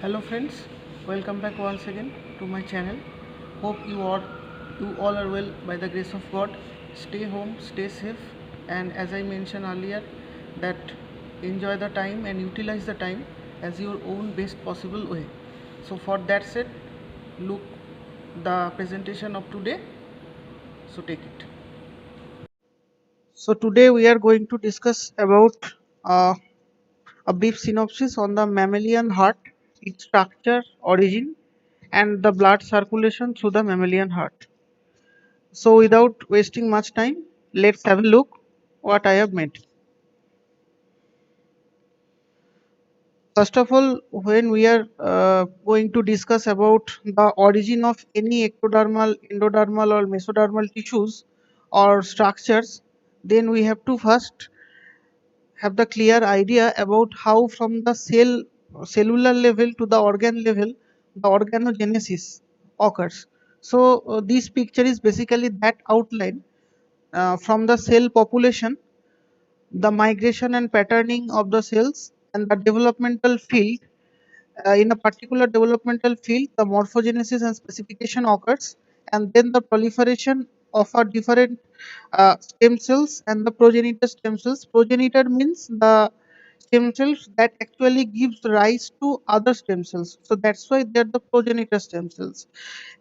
Hello friends, welcome back once again to my channel. Hope you all are well by the grace of God. Stay home, stay safe, and as I mentioned earlier, that enjoy the time and utilize the time as your own best possible way. So for that said, look the presentation of today. So take it. So today we are going to discuss about uh, a brief synopsis on the mammalian heart, its structure, origin, and the blood circulation through the mammalian heart. So without wasting much time, let's have a look what I have made. First of all, when we are going to discuss about the origin of any ectodermal, endodermal or mesodermal tissues or structures, then we have to first have the clear idea about how from the cellular level to the organ level the organogenesis occurs. So this picture is basically that outline from the cell population, the migration and patterning of the cells, and the developmental field. In a particular developmental field, the morphogenesis and specification occurs, and then the proliferation of a different stem cells and the progenitor stem cells. Progenitor means the stem cells that actually gives rise to other stem cells. So that's why they're the progenitor stem cells.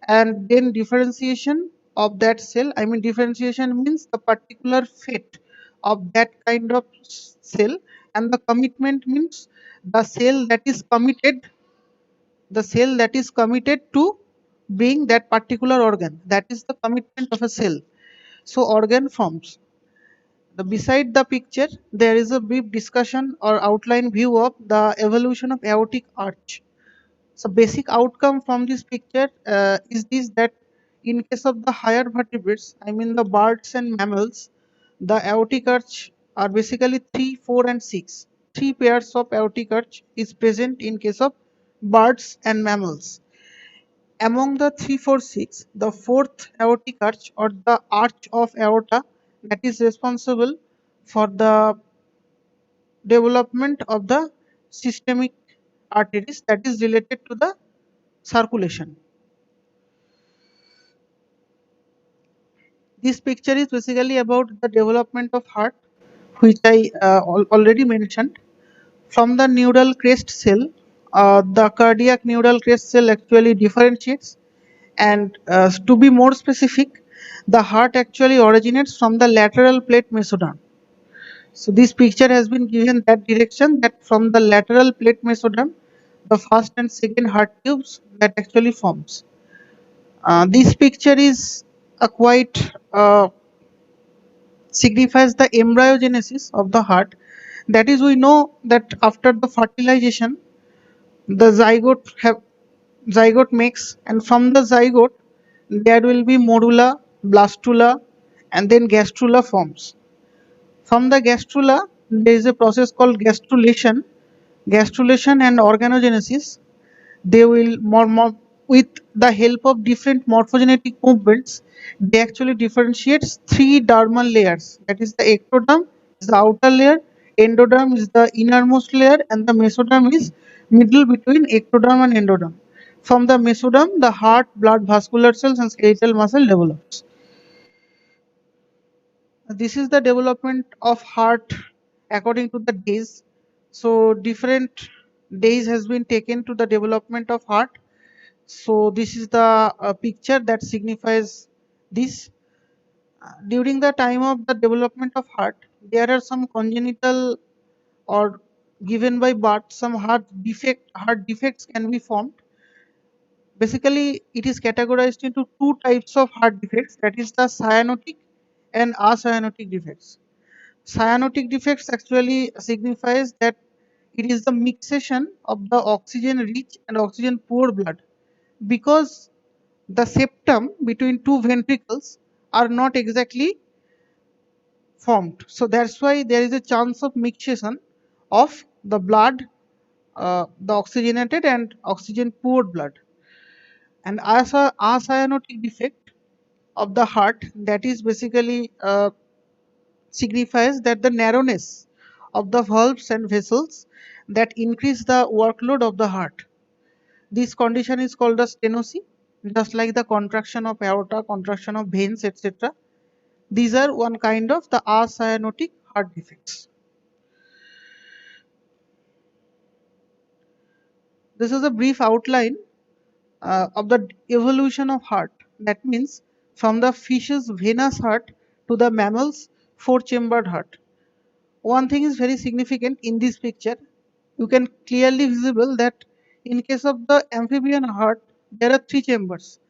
And then differentiation of that cell. I mean, differentiation means the particular fate of that kind of cell, and the commitment means the cell that is committed, to being that particular organ. That is the commitment of a cell. So organ forms. Beside the picture, there is a brief discussion or outline view of the evolution of aortic arch. So basic outcome from this picture is this, that in case of the higher vertebrates, I mean the birds and mammals, the aortic arch are basically 3, 4 and 6. Three pairs of aortic arch is present in case of birds and mammals. Among the 3, 4, 6, the fourth aortic arch or the arch of aorta, that is responsible for the development of the systemic arteries, that is related to the circulation. This picture is basically about the development of heart, which I already mentioned. From the neural crest cell, the cardiac neural crest cell actually differentiates, and to be more specific, the heart actually originates from the lateral plate mesoderm. So this picture has been given that direction, that from the lateral plate mesoderm, the first and second heart tubes that actually forms. This picture is a quite signifies the embryogenesis of the heart. That is, we know that after the fertilization, the zygote makes, and from the zygote there will be morula, blastula, and then gastrula forms. From the gastrula, there is a process called gastrulation. Gastrulation and organogenesis, they will with the help of different morphogenetic movements, they actually differentiates three dermal layers. That is, the ectoderm is the outer layer, endoderm is the innermost layer, and the mesoderm is middle between ectoderm and endoderm. From the mesoderm, the heart, blood, vascular cells, and skeletal muscle develops. This is the development of heart according to the days. So different days has been taken to the development of heart. So this is the picture that signifies this. During the time of the development of heart, there are some congenital or given by birth some heart defects can be formed. Basically, it is categorized into two types of heart defects, that is the cyanotic and acyanotic defects. Cyanotic defects actually signifies that it is the mixation of the oxygen rich and oxygen poor blood, because the septum between two ventricles are not exactly formed. So that's why there is a chance of mixation of the blood, the oxygenated and oxygen poor blood. And as a acyanotic defect of the heart, that is basically signifies that the narrowness of the valves and vessels that increase the workload of the heart. This condition is called a stenosis, just like the contraction of aorta, contraction of veins, etc. These are one kind of the acyanotic heart defects. This is a brief outline of the evolution of heart. That means from the fish's venous heart to the mammal's four-chambered heart. One thing is very significant in this picture. You can clearly visible that in case of the amphibian heart, there are three chambers.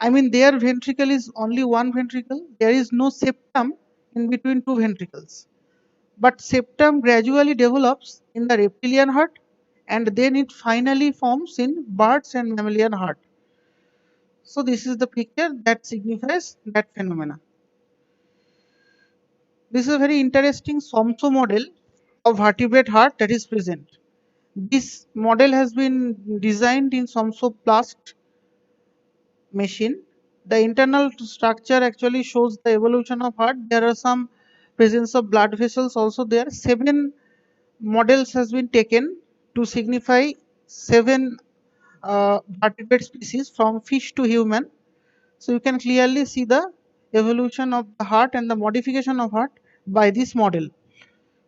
I mean, their ventricle is only one ventricle. There is no septum in between two ventricles. But septum gradually develops in the reptilian heart, and then it finally forms in birds and mammalian heart. So this is the picture that signifies that phenomena. This is a very interesting SOMSO model of vertebrate heart that is present. This model has been designed in SOMSOplast machine. The internal structure actually shows the evolution of heart. There are some presence of blood vessels also there. 7 models has been taken to signify 7 vertebrate species from fish to human. So you can clearly see the evolution of the heart and the modification of heart by this model.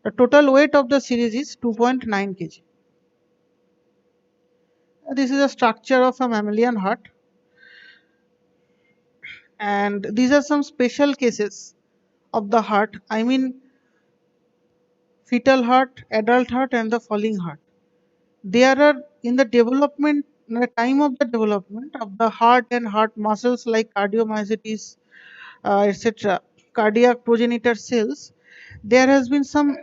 The total weight of the series is 2.9 kg. This is a structure of a mammalian heart, and these are some special cases of the heart. I mean, fetal heart, adult heart, and the falling heart. There are in the development, in the time of the development of the heart and heart muscles like cardiomyocytes, etc., cardiac progenitor cells, there has been some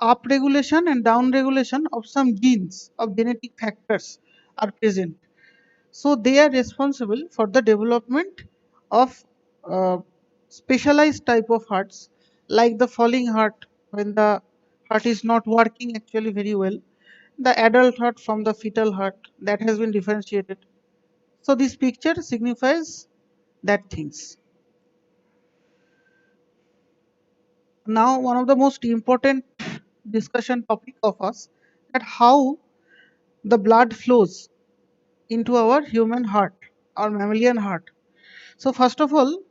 upregulation and downregulation of some genes of genetic factors are present. So they are responsible for the development of uh, specialized type of hearts, like the falling heart when the heart is not working actually very well, the adult heart from the fetal heart that has been differentiated. So this picture signifies that things. Now one of the most important discussion topic of us, that how the blood flows into our human heart, our mammalian heart. So first of all,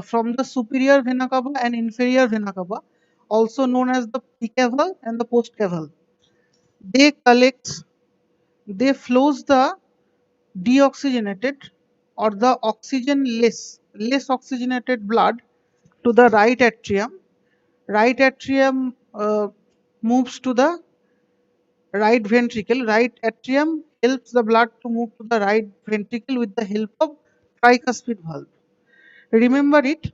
from the superior vena cava and inferior vena cava, also known as the precaval and the postcaval, they collects, they flows the deoxygenated or the less oxygenated blood to the right atrium. Right atrium moves to the right ventricle. Right atrium helps the blood to move to the right ventricle with the help of tricuspid valve. Remember it,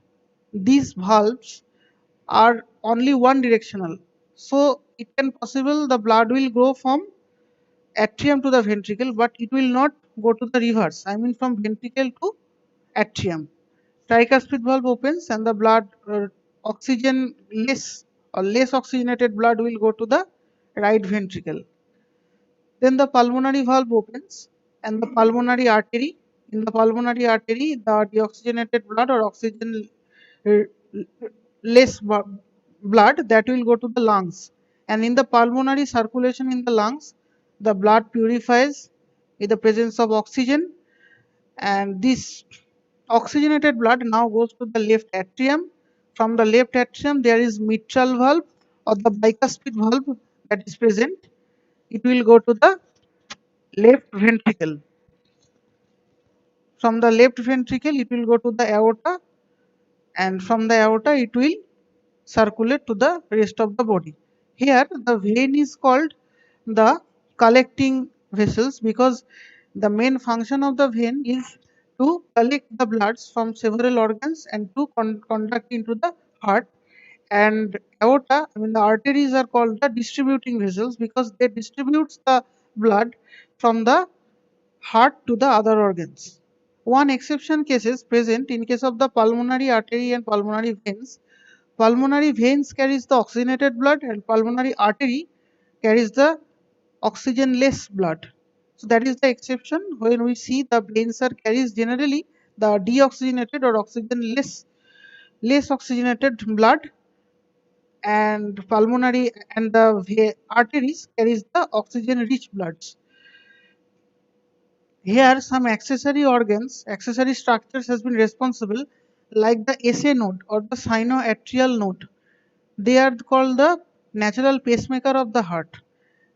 these valves are only one directional. So it can possible the blood will go from atrium to the ventricle, but it will not go to the reverse. I mean from ventricle to atrium. Tricuspid valve opens and the blood oxygen less or less oxygenated blood will go to the right ventricle. Then the pulmonary valve opens and the pulmonary artery. In the pulmonary artery, the deoxygenated blood or oxygen uh, less blood that will go to the lungs. And in the pulmonary circulation in the lungs, the blood purifies with the presence of oxygen, and this oxygenated blood now goes to the left atrium. From the left atrium, there is mitral valve or the bicuspid valve that is present. It will go to the left ventricle. From the left ventricle, it will go to the aorta, and from the aorta, it will circulate to the rest of the body. Here, the vein is called the collecting vessels because The main function of the vein is to collect the bloods from several organs and to conduct into the heart. And aorta, I mean the arteries are called the distributing vessels because they distributes the blood from the heart to the other organs. One exception case is present in case of the pulmonary artery and pulmonary veins. Pulmonary veins carries the oxygenated blood and pulmonary artery carries the oxygenless blood. So that is the exception when we see the veins are carries generally the deoxygenated or oxygenless less oxygenated blood, and pulmonary and the arteries carries the oxygen rich bloods. Here some accessory organs, accessory structures has been responsible like the SA node or the sinoatrial node. They are called the natural pacemaker of the heart.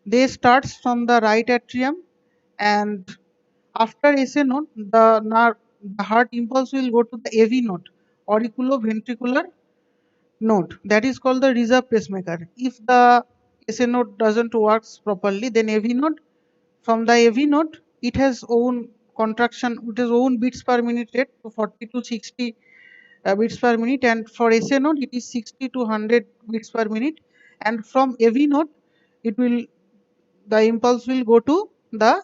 They starts from the right atrium, and after SA node the heart impulse will go to the AV node, auriculoventricular node, that is called the reserve pacemaker. If the SA node doesn't works properly, then AV node, from the AV node it has own contraction, it has own beats per minute rate to 40 to 60 beats per minute, and for SA node it is 60 to 100 beats per minute, and from AV node it will the impulse will go to the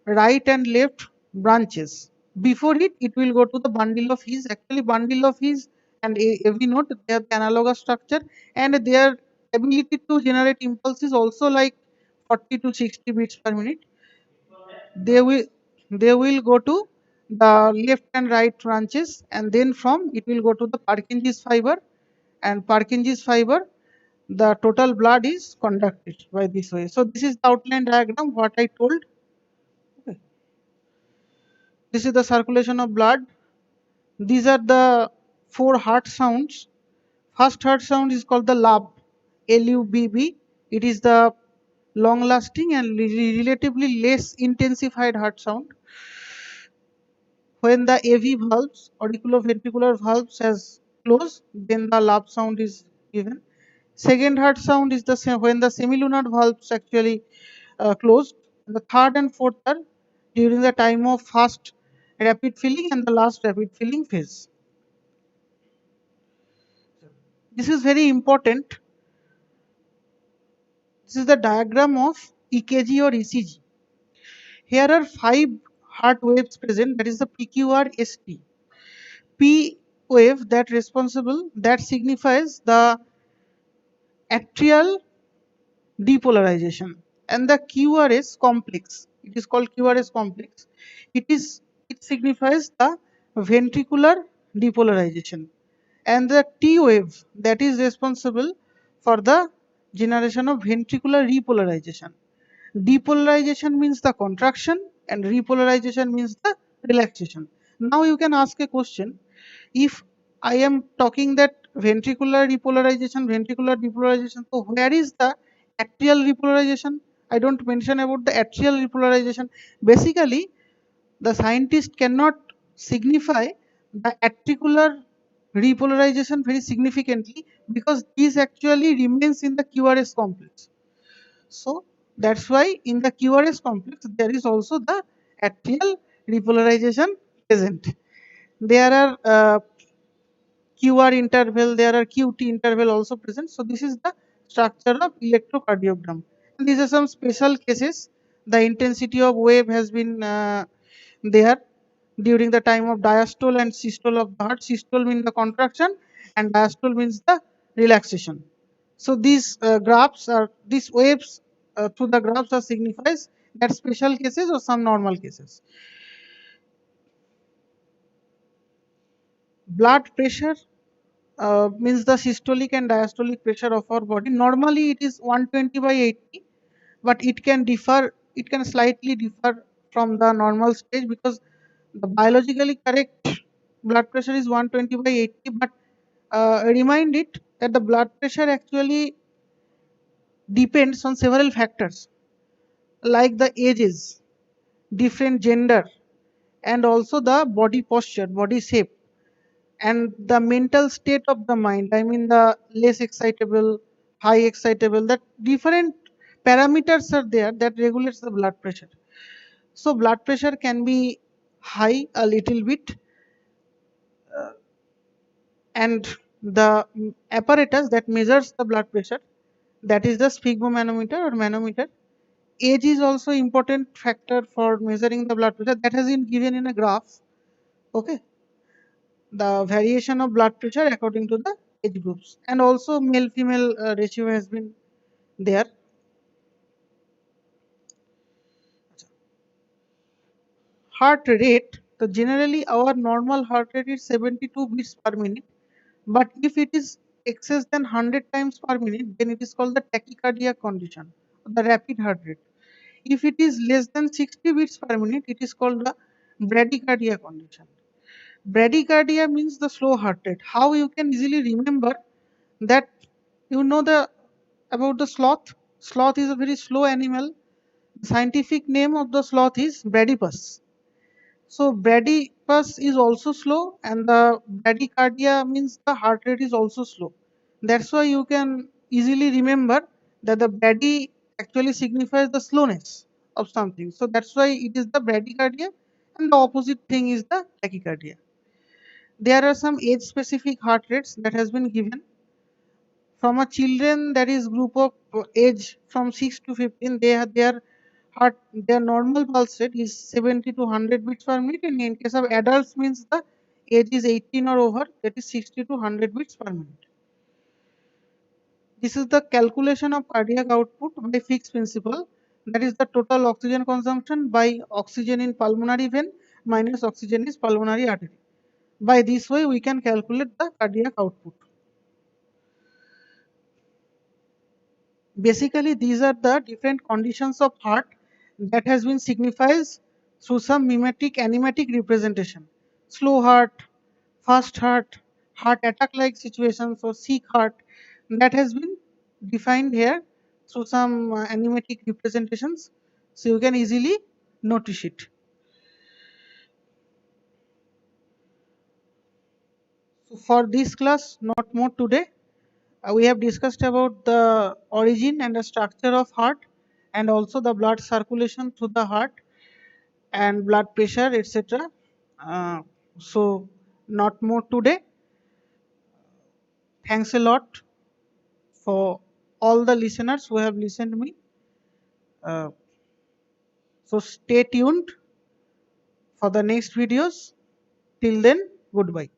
right and left branches. Before it, it will go to the bundle of His. Actually, bundle of His and every node they have the analogous structure, and their ability to generate impulse is also like 40 to 60 beats per minute. They will go to the left and right branches, and then from it will go to the Purkinje's fiber, and Purkinje's fiber the total blood is conducted by this way. So this is the outline diagram what I told. This is the circulation of blood. These are the four heart sounds. First heart sound is called the lub, L-U-B-B. It is the long lasting and relatively less intensified heart sound. When the AV valves, auriculoventricular valves has closed, then the lub sound is given. Second heart sound is the when the semilunar valves actually closed. The third and fourth are during the time of first rapid filling and the last rapid filling phase. This is very important. This is the diagram of EKG or ECG. Here are five heart waves present, that is the PQR ST. P wave that signifies the atrial depolarization, and the QRS complex. It is called QRS complex. It signifies the ventricular depolarization, and the T wave that is responsible for the generation of ventricular repolarization. Depolarization means the contraction and repolarization means the relaxation. Now you can ask a question: if I am talking that ventricular depolarization, so where is the atrial repolarization? I don't mention about the atrial repolarization. Basically, the scientist cannot signify the atricular repolarization very significantly because this actually remains in the QRS complex. So that's why in the QRS complex there is also the atrial repolarization present. There are QR interval, there are QT interval also present. So this is the structure of electrocardiogram. And these are some special cases. The intensity of wave has been there during the time of diastole and systole of the heart. Systole means the contraction and diastole means the relaxation. So these these waves through the graphs are signifies that special cases or some normal cases. Blood pressure means the systolic and diastolic pressure of our body. Normally it is 120 by 80, but it can slightly differ from the normal stage because the biologically correct blood pressure is 120 by 80, but remind it that the blood pressure actually depends on several factors like the ages, different gender, and also the body posture, body shape, and the mental state of the mind. I mean the less excitable, high excitable, that different parameters are there that regulates the blood pressure. So blood pressure can be high a little bit, and the apparatus that measures the blood pressure, that is the sphygmomanometer or manometer. Age is also important factor for measuring the blood pressure, that has been given in a graph. Okay, the variation of blood pressure according to the age groups, and also male female ratio has been there. Heart rate, so generally our normal heart rate is 72 beats per minute, but if it is excess than 100 times per minute, then it is called the tachycardia condition, the rapid heart rate. If it is less than 60 beats per minute, it is called the bradycardia condition. Bradycardia means the slow heart rate. How you can easily remember that? You know the about the sloth. Sloth is a very slow animal. Scientific name of the sloth is bradypus. So bradypus is also slow, and the bradycardia means the heart rate is also slow. That's why you can easily remember that the brady actually signifies the slowness of something. So that's why it is the bradycardia, and the opposite thing is the tachycardia. There are some age specific heart rates that has been given from a children, that is group of age from 6 to 15. They have their normal pulse rate is 70 to 100 beats per minute, and in case of adults means the age is 18 or over, that is 60 to 100 beats per minute. This is the calculation of cardiac output by Fick's principle, that is the total oxygen consumption by oxygen in pulmonary vein minus oxygen in pulmonary artery. By this way we can calculate the cardiac output. Basically, these are the different conditions of heart that has been signified through some mimetic animatic representation. Slow heart, fast heart, heart attack like situations, or sick heart, that has been defined here through some animatic representations. So you can easily notice it. So for this class, not more today, we have discussed about the origin and the structure of heart, and also the blood circulation through the heart, and blood pressure, etc. Uh, so not more today. Thanks a lot for all the listeners who have listened to me. Uh, so stay tuned for the next videos. Till then, goodbye.